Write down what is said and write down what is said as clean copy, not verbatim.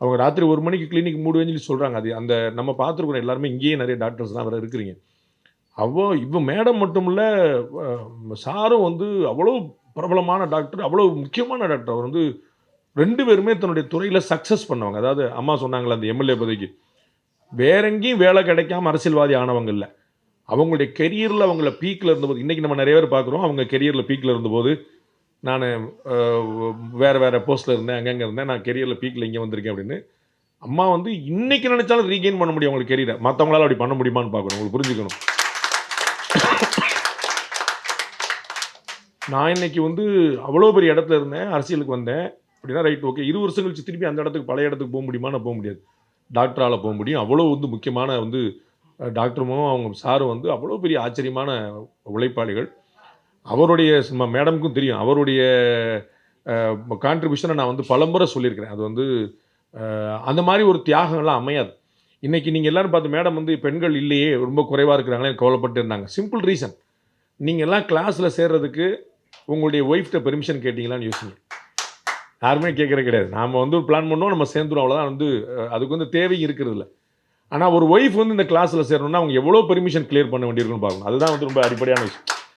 அவங்க ராத்திரி 1 மணிக்கு கிளினிக் மூடுவேன்னு சொல்லி சொல்கிறாங்க. அது அந்த நம்ம பார்த்துருக்குறோம் எல்லாருமே, இங்கேயே நிறைய டாக்டர்ஸ்லாம் வேறு இருக்கிறீங்க. இவ மேடம் மட்டும் இல்லை, சாரும் வந்து அவ்வளோ பிரபலமான டாக்டர், அவ்வளோ முக்கியமான டாக்டர். அவர் வந்து 2 பேருமே தன்னுடைய துறையில் சக்ஸஸ் பண்ணவங்க. அதாவது அம்மா சொன்னாங்களே அந்த எம்எல்ஏ பதவிக்கு வேற எங்கேயும் வேலை கிடைக்காம அரசியல்வாதி ஆனவங்க இல்லை. அவங்களுடைய கெரியரில் அவங்கள பீக்கில் இருந்தபோது, இன்றைக்கி நம்ம நிறைய பேர் பார்க்குறோம், அவங்க கெரியரில் பீக்கில் இருந்தபோது நான் வேறு போஸ்ட்டில் இருந்தேன், அங்கங்கே இருந்தேன், நான் கெரியரில் பீக்கில் இங்கே வந்திருக்கேன் அப்படின்னு. அம்மா வந்து இன்றைக்கி நினச்சாலும் ரீகெயின் பண்ண முடியும் அவங்களுக்கு கெரியரை. மற்றவங்களால அப்படி பண்ண முடியுமான்னு பார்க்கணும், உங்களுக்கு புரிஞ்சுக்கணும். நான் இன்னைக்கு வந்து அவ்வளோ பெரிய இடத்துல இருந்தேன், அரசியலுக்கு வந்தேன் அப்படின்னா ரைட் ஓகே. 20 வருஷம் கழிச்சு திருப்பி அந்த இடத்துக்கு பழைய இடத்துக்கு போக முடியுமான்னு போக முடியாது. டாக்டரால் போக முடியும். அவ்வளோ வந்து முக்கியமான வந்து டாக்டரும் அவங்க சாரும் வந்து அவ்வளோ பெரிய ஆச்சரியமான உழைப்பாளிகள். அவருடைய மேடமுக்கும் தெரியும் அவருடைய கான்ட்ரிபியூஷனை நான் வந்து பலமுறை சொல்லியிருக்கிறேன். அது வந்து அந்த மாதிரி ஒரு தியாகங்கள்லாம் அமையாது. இன்றைக்கி நீங்கள் எல்லோரும் பார்த்து மேடம் வந்து பெண்கள் இல்லையே ரொம்ப குறைவாக இருக்கிறாங்களே கவலைப்பட்டு இருந்தாங்க. சிம்பிள் ரீசன், நீங்கள் எல்லாம் கிளாஸில் சேர்றதுக்கு உங்களுடைய ஒய்ஃப்கிட்ட பெர்மிஷன் கேட்டிங்களான்னு யோசிங்க. யாருமே கேட்குறது கிடையாது. நாம் வந்து ஒரு பிளான் பண்ணோம், நம்ம சேர்ந்துடும், அவ்வளோதான். வந்து அதுக்கு வந்து தேவை இருக்கிறது இல்லை. ஆனால் ஒரு ஒய்ஃப் வந்து இந்த கிளாஸில் சேரணும்னா அவங்க எவ்வளோ பெர்மிஷன் கிளியர் பண்ண வேண்டியிருக்குன்னு பார்க்கணும். அதுதான் வந்து ரொம்ப அடிப்படையான விஷயம்.